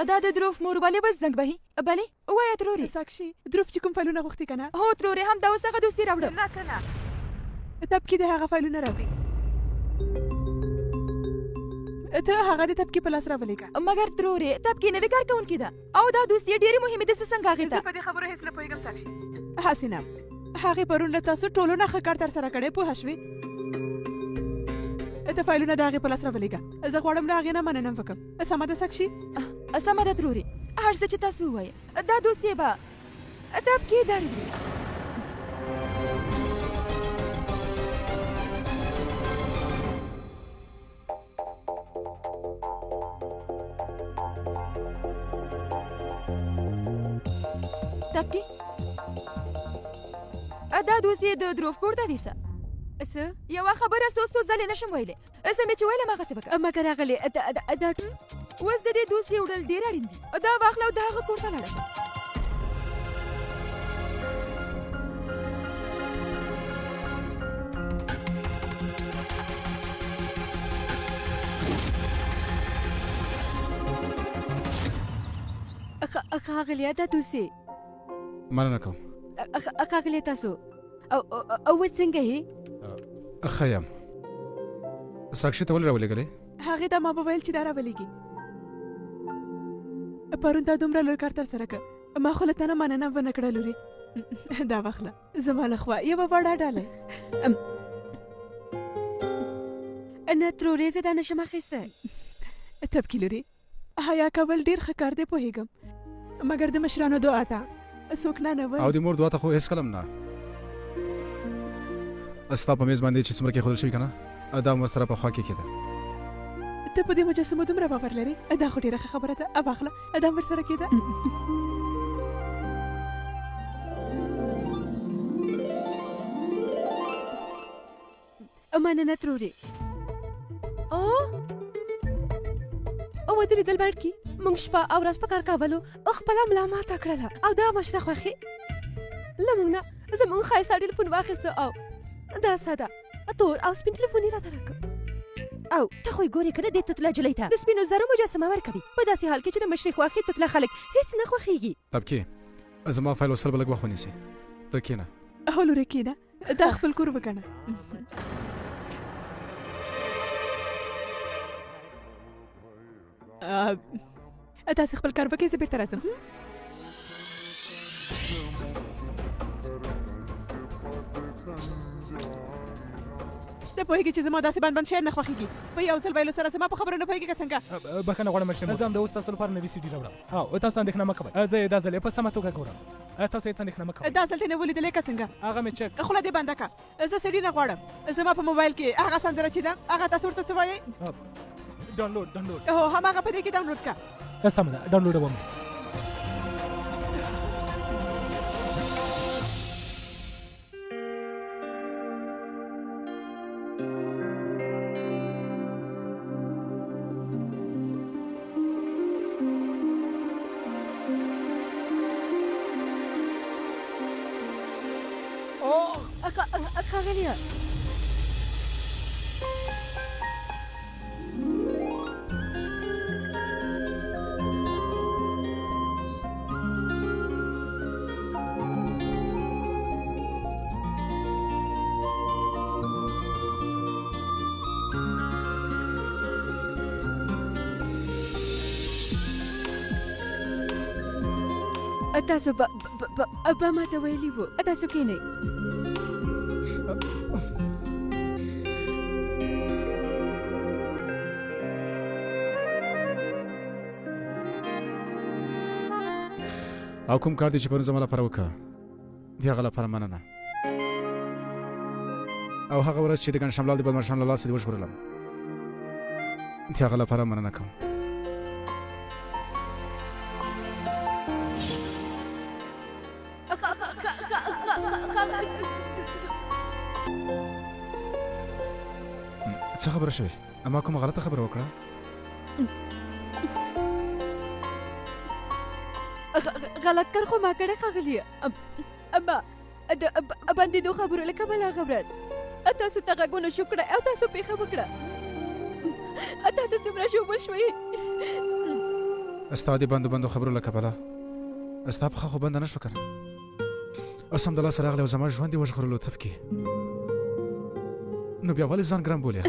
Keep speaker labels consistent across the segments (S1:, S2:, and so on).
S1: دا د دروف مور ولې بس زنګ بهي بلې وایه تروري
S2: ساکشي دروف چې کوم فایلونه غوښتي کنه
S1: هو تروري هم دا اوس هغه دوسي راوړم
S2: نه کنه تب کې د هغه فایلونه راوړي ته هغه د تب کې په لاس راولې کا
S1: مګر تروري تب کې نوې کار کوونکی ده او دا دوسي ډېرې مهمه ده څنګه هغه
S2: زه په دې خبرو هیڅ نه پوهیږم ساکشي حسینه هغه پرون له تاسو ټولو نه ښه کار تر سره کړی پوه شوې ته فایلونه د هغې په لاس راولې کا زه غواړم له هغې نه مننه وکړم سمه ده ساکشي
S1: سمه ده تروري هر څه چې تاسو ووایه دا دوسیه به تب کې درځي تب کې دا دوسیه د دروف کور ته ویسه
S3: څه
S1: یوه خبره څو ځلې نشم ویلی څه مې چې ویلم هغسې به کوم
S3: مګر هغلې دا
S1: اوس د دې دوسیې وړل ډېر اړین دي دا واخله او د هغه کور ته لاړه شه
S3: ښاغليه دا دوسي
S4: مننه کوم
S3: ښاغليه تاسو او څنګه یې
S4: ښه یم ساکشي ته ولې راولېږلې
S2: هغې ته ما به ویل چې دا راولېږي پرون تا دومره لوی کار تر سره کړ ما خو له تا نه مننه ونه کړه لورې دا واخله زما له خوا یوه وړه ډالۍ
S3: نه ترورې زه دا نشم اخیستی
S2: تبکي لورې حیا کول ډېر ښه کار دی پوهېږم مګر د مشرانو دعا ته څوک نه وایي
S4: او د مور دعا ته خو هېڅکله هم نه ستا په میز باندې چې څومره کېښودل شوي که نه دا هم ورسره په خوا کې کېده
S2: ته په دې مجسمو دومره باور لرې دا خو ډېره ښه خبره ده واخله دا هم ورسره کېده
S3: مننه ترورې
S5: او د لیدل بلکې موږ شپه او ورځ په کار کولو خپله ملا ماته کړله او دا مشره خوښې له موږ نه زموږ ښایسته ټلیفون واخیسته او دا ساده تور او سپین ټلیفون یې راته راکړ او ته خو یې ګورې که نه دې توتله جلۍ ته د سپینو زرو مجسمه ورکوي په داسې حال کې چې د مشرې خوښې توتله خلک هېڅ نه خوښېږي
S4: طبکې زما فایل وصل به لږ وخت ونیسي ته کښېنه
S2: هو لورې کښېنه دا خپل کور وګڼه تاسې خپل کار وکړئ زه بېرته راځم ته پوهېږې چې زما داسې بند شی نه خوښېږي په یو ځل ویلو سره زما په خبرو نه پوهېږې که څنګه
S6: بښنه غواړم مشرم زه همدا اوس تاسو لپاره نوي سي ډي راوړم او تاسو اندېښنه مه کوئ زه یې دا ځل یې په سمه توګه ګورم تاسو هېڅ اندېښنه مه کوئ
S2: دا ځل ته نه ولیدلې که څنګه
S6: هغه مې چک
S2: خوله دې بنده کړه زه سي ډي نه غواړم زما په موبایل کې هغه سندره چې ده هغه تاسو ورته څه وایئ
S6: ډاونلوډ
S2: هو هماغه په دې کې ډاونلوډ کړه
S6: سمه ده ډاونلوډوم یې
S3: ښاغليه تاسو به ماته ویلي وو تاسو کښېنئ
S4: او کوم کار دی چې پرون زما لپاره وکړه د هغه لپاره مننه او هغه ورځ چې د ګڼ شملال د بدمرشان له لاسه دې وژغورلم د هغه لپاره مننه کوم څه خبره شوې اما کومه غلطه خبره وکړه
S3: غلط کار خو ما کړی ښاغلیه اما د بندېدو خبرو لکه بله هغه ورځ تاسو ته غږونه شو کړی او تاسو پېښه وکړه تاسو څومره ژوبل شوئ
S4: ستا د بندو خبرو له کبله ستا پښه خو بنده نه شوه که نه اوس همدلاسه راغلی او زما ژوند یې وژغورلو تبکي نو بیا ولې ځان ګرم بولې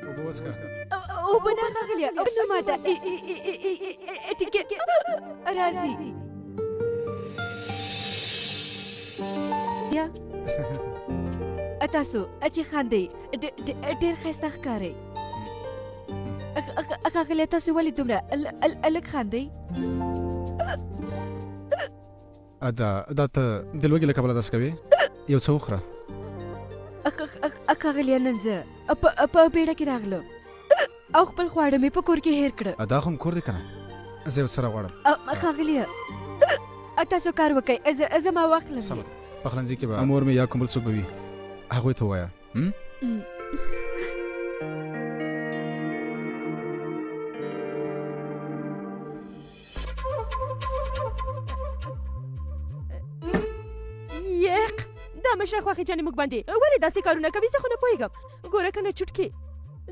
S4: اوبه وڅښه
S3: اوبه نه ښاغلیه نو ماته ټیکټ راځي یا تاسو چې خاندئ ډېر ښایسته ښکارئ ښاغلیه تاسو ولې دومره لږ خاندئ
S4: دا ته د لوږې له کبله داسې کوې یو څه وخوره
S3: ښاغلیه نن زه په بیړه کې راغلم او خپل خواړه مې په کور کې هېر کړه
S4: دا خو م کور دی که نه زه یو څه راغواړم
S3: ښاغلیه تاسو کار وکئ زما وخت لږ
S4: سمه پخلنځي کې به مور مې یا کوم بل څوک به وي هغوی ته ووایه
S5: یق دا مشره خوښې جانې موږ باندې ولې داسې کارونه کوي زه خو نه پوهېږم ګوره که نه چوټکې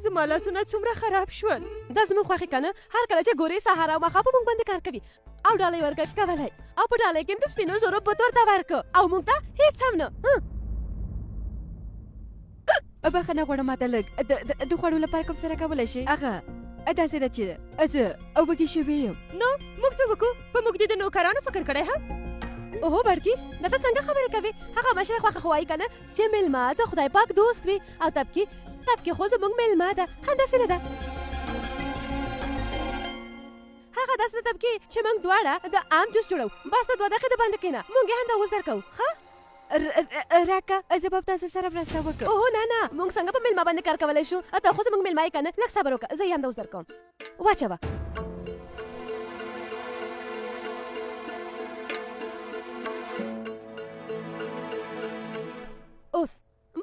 S5: زما لاسونه څومره خراب شول دا زموږ خوښې که نه هر کله چې ګورې سهار او ماښام په موږ باندې کار کوي او ډالۍ ورکش کولی او په ډالۍ کې هم د سپینو زرو بوت ورته ورکړه او موږ ته هېڅ هم نه
S3: بخښنه غواړم ماته لږ د خوړو لپاره کوم سره کولی شي هغه داسې ده چې زه وږې شوې یم
S5: نو موږ څه وکړو په موږ دې د نوکرانو فکر کړی ها اوهو بړکي دا ته څنګه خبرې کوې هغه مشره خوښه خو وایي که نه چې میلمه د خدای پاک دوست وي او تبکي خو زموږ میلمه ده همداسې نه ده هغه داسې ده تبکي چې موږ دواړه د آم جوس جوړو بس ته 2 دقیقې د بنده کښېنه موږ یې همدا اوس درکوو ښه
S3: راکه زه به تاسو سره مرسته وکړم
S5: اوهو نه موږ څنګه په میلمه باندې کار کولی شو ته خو زموږ میلمه یې که نه لږ صبر وکړه زه یې همدا اوس درکوم واچوه اوس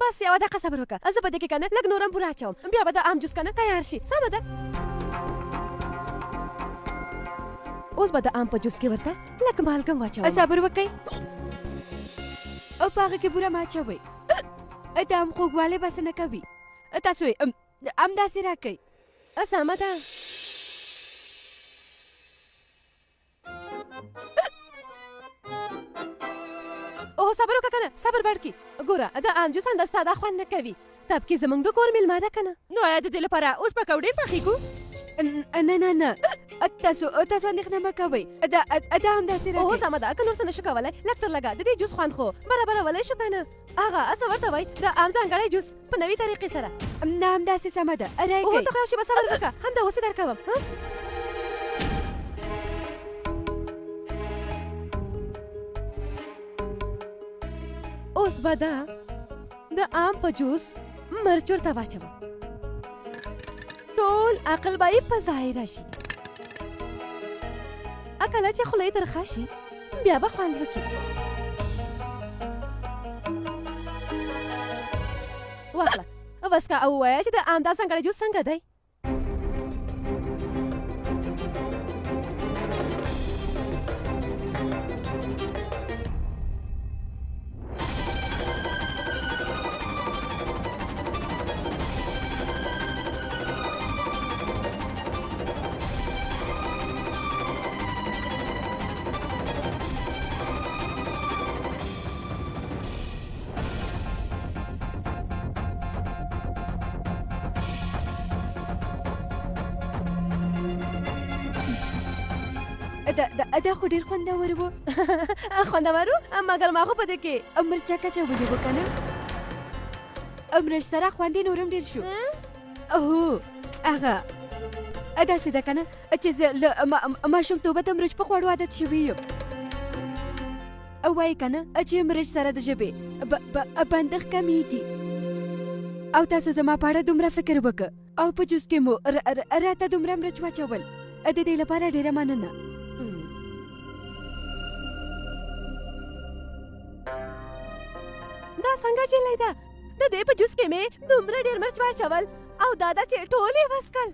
S5: بس یوه دقیقه صبر وکړه زه په دې کې که نه لږ نور هم پوره اچوم بیا به د آم جوس که نه تیار شي سمه ده اوس به د آم په جوس کې ورته لږ مالګم واچوم
S3: صبر وکئ او په هغه کې بوره مه اچوئ د آم خوږوالی بس نه کوي تاسو یې همداسې راکئ
S5: سمه ده اوه صبر وکړه که نه صبر بړکي ګوره د آم جوس همدا ساده خوند نه کوي تبکي زموږ د کور میلمه ده که نه نو آیا د دې لپاره اوس پکوړې پخې کړو
S3: نه تاسو اندېښنه مه کوئ دا همداسې راکئ
S5: اوه سمه ده که نور څه نشو کولی لږ تر لږه د دې جوس خوند خو برابرولی شو که نه هغه څه ورته وایي د آم ځانګړی جوس په نوي طریقې سره
S3: نه همداسې سمه ده
S5: اوه
S3: راکئ
S5: ته خو یو شېبه صبر وکړه همدا اوس یې درکوم اوس به دا د آم په جوس مرچ ورته واچوم ټول عقل به یې په ځای راشي کله چې خوله یې ترخه شي بیا به خوند وکړي واخله بس که او ووایه چې د آم دا ځانګړی جوس څنګه دی
S3: دا خو ډېر خوندور و
S5: خوندور و مګر ما خو په دې کې
S3: مرچک اچولي وو که نه مرچ سره خوند یې نور هم ډېر شو هو هغه داسې ده که نه چې زه له ماشومتوبه د مرچ په خوړو عادت شوې یم وایي که نه چې مرچ سره د ژبې بندښت کمیږي او تاسو زما په اړه دومره فکر وکړه او په جوس کې مو راته دومره مرچ واچول د دې لپاره ډېره مننه
S5: دا څنګه چلی ده د دې په جوس کې مې دومره ډېر مرچ واچول او دا ده چې ټول یې وڅکل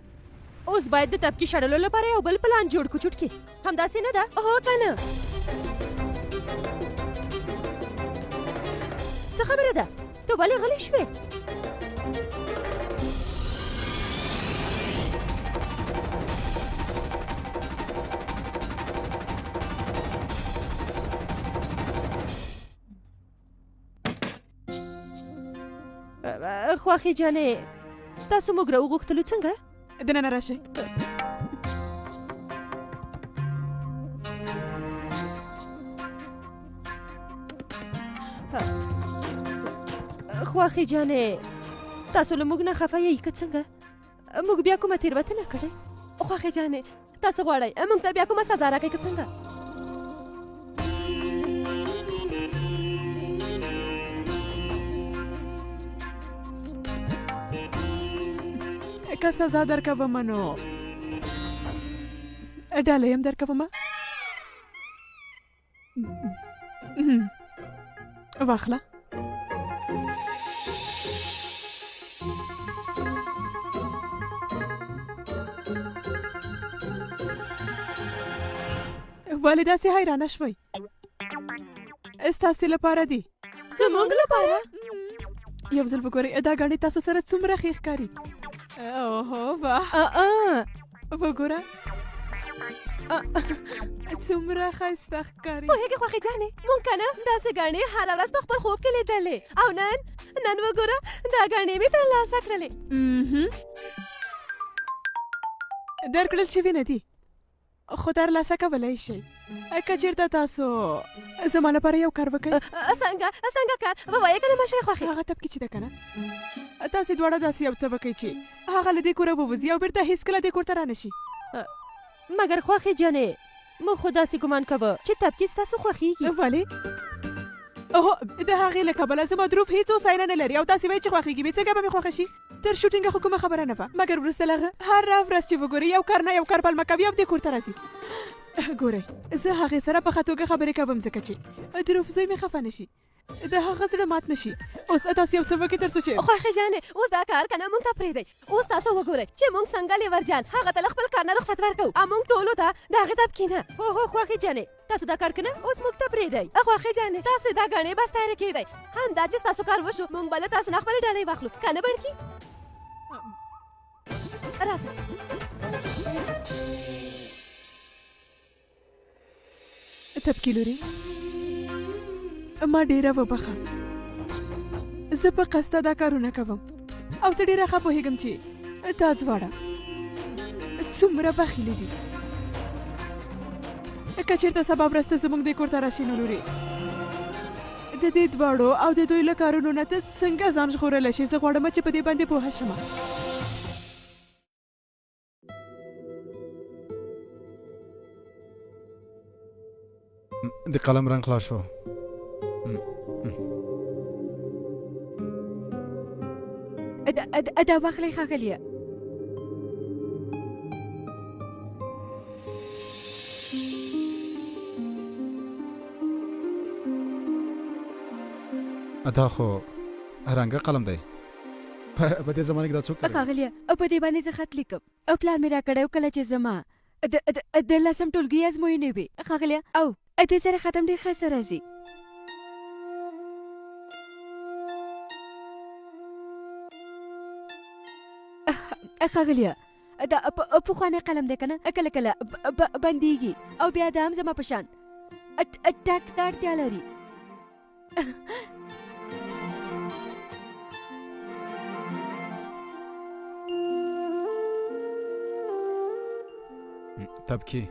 S5: اوس باید د تبکي شړلو لپاره یو بل پلان جوړ کړو چوټکي همداسې نه ده هو که نه څه خبره ده ته ولې غلی شوې؟ خواخې جانې تاسو موږ راوغوښتلو څنګه؟
S2: دننه راشئ.
S5: خواخې جانې تاسو له موږ نه خفه یئ که څنګه؟ موږ بیا کومه تېروتنه کړې؟ خواخې جانې تاسو غواړئ موږ ته بیا کومه سزا راکړئ که څنګه؟
S2: که سزا درکومه نو ډالۍ هم درکومه. واخله. ولې داسې حیرانه شوئ؟ ستاسې لپاره دي.
S5: زموږ لپاره؟
S2: یو ځل وګورئ دا ګاڼې تاسو سره څومره ښې ښکاري. اوهو واه، وګوره څومره ښایسته ښکاري.
S5: پوهېږې خوښې جانې موږ که نه داسې ګاڼې هره ورځ په خپل خوب کې لیدلې او نن وګوره دا ګاڼې مې ترلاسه کړلې.
S2: درکړل شوي نه دي خو ترلاسه کولی شئ که چېرته تاسو زما لپاره یو کار وکړئ.
S5: څنګه کار ووایې که نه مشرې خوښې؟
S2: هغه تبکي چې ده که نه تاسې دواړه داسې یو څه وکړئ چې هغه له دې کوره ووځي او بېرته هېڅکله دې کور ته رانشي.
S5: مګر خوښې جانې موږ خو داسې ګمان کوه چې تبکي ستاسو خوښېږي.
S2: ولې؟ اوهو د هغې له کبله زما دروف هېڅ هوساینه نه لري او تاسې وایئ چې خوښېږي مې څنګه به مې خوښه شي؟ تر شوټینګه خو کومه خبره نه وه مګر وروسته له هغه هره ورځ چې وګورئ یو کار نه یو کار پلمه کوي او دې کور ته راځي. ګورئ زه هغې سره په ښه توګه خبرې کوم ځکه چې دروف زوی مې خفه نه شي د هغه زړه مات نه شي. اوس تاسې یو څه وکړئ تر څو چې
S5: خوښې جانې اوس دا کار که نه موږ ته پرېږدئ. اوس تاسو وګورئ چې موږ څنګه لیور جان هغه ته له خپل کار نه رخصت ورکوو او موږ ټولو ته د هغې تبکي نه. هو خوښې جانې تاسو دا کار که نه اوس موږ ته پرېږدئ. خوښې جانې تاسې دا ګاڼې بس تیارې کېږدئ. همدا چې ستاسو کار وشو موږ به له تاسو نه خپلې ډالۍ واخلو که نه بڼکي؟ راځه
S2: تبکي لورې ما ډېره وبخه زه په قصده دا کارونه کوم او زه ډېره ښه پوهېږم چې دا دواړه څومره بخیلې دي. که چېرته سبا ورځ ته زموږ دې کور ته راشي نو لورې د دې دواړو او د دوی له کارونو نه ته څنګه ځان ژغورلی شي؟ زه غواړم چې په دې باندې پوهه شمه.
S4: د قلم رنګ خلاص شو.
S3: دا واخلئ ښاغلیه.
S4: دا خو رنګه قلم دی. په دې زمانه کې دا څوک کوي؟
S3: ښاغلیه په دې باندې زه خط لیکم او پلان مې راکړی کله چې زما د لسم ټولګي ازموینې وې ښاغلیه او دې سره ختم ډېر ښایسته راځي. ښاغلیه دا پخوانی قلم دی که نه کله کله بندېږي او بیا دا هم زما په شان ټک ته اړتیا لري.
S4: تبکي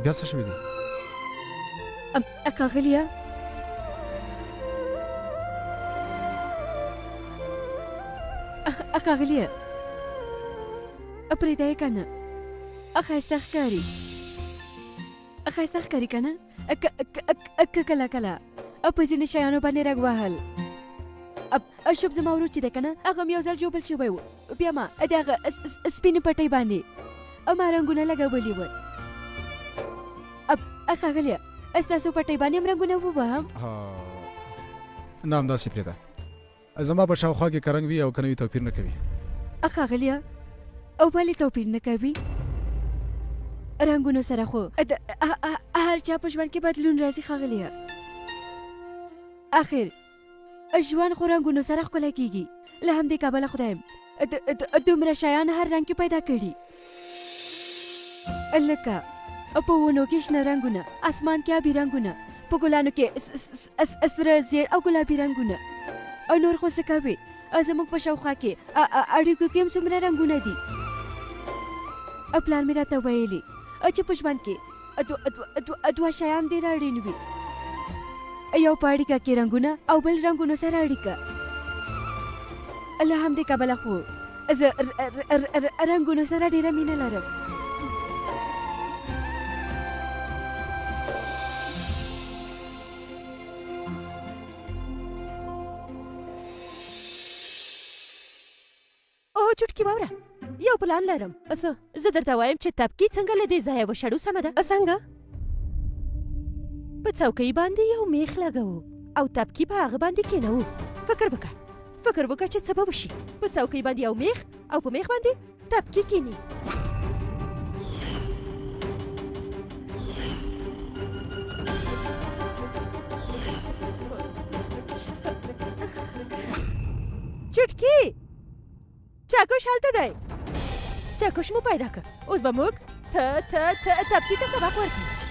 S4: بیا څه شوي دي؟
S3: ښاغلیه ښاغلیه پرېږده یې که نه ښایسته ښکاري که نه کله کله په ځینې شیانو باندې رګ وهل. شوب زما ورور چې دی که نه هغه م یو ځل جوبل شوی و بیا ما د هغه سپینې پټۍ باندې ما رنګونه لګولي ول. ښاغلیه ستاسو پټۍ باندې هم رنګونه ووهم؟
S4: نه همداسې پرېږده زما په شاوخوا کې کرنګ وي او کنه وي توپیر نه کوي.
S3: ښاغلیه او ولې توپیر نه کوي؟ رنګونو سره خو هر چا په ژوند کې بدلون راځي ښاغلیه. آخر ژوند خو رنګونو سره ښکلی کېږي. له همدې کبله خدایم دومره شیان هر رنګ کې پیدا کړي، لکه په ونو کې شنه رنګونه، اسمان کې آبي رنګونه، په ګلانو کې سره زیړ او ګلابي رنګونه. او نور خو څه کوي؟ زموږ په شاوخوا کې اړیکو کې هم څومره رنګونه دي. پلار مې راته ویلي چې په ژوند کې دوه شیان ډېر اړین وي، یو په اړیکه کې رنګونه او بل رنګونو سره اړیکه. له همدې کبله خو زه رنګونو سره ډېره مینه لرم.
S5: او چټکی واوره، یو پلان لرم. زه درته وایم چې تبکي څنګه له دې ځایه وشړو. سمه ده؟ څنګه؟ په څوکۍ باندې یو میخ لګوو او تبکي په هغه باندې کېنوو. فکر وکړه چې څه به وشي. په څوکۍ باندې یو میخ او په میخ باندې تبکي کېني. چټکی چاکوش هلته دی. چاکوش مو پیدا کړ. اوس به موږ تبکي ته سبق ورکړو.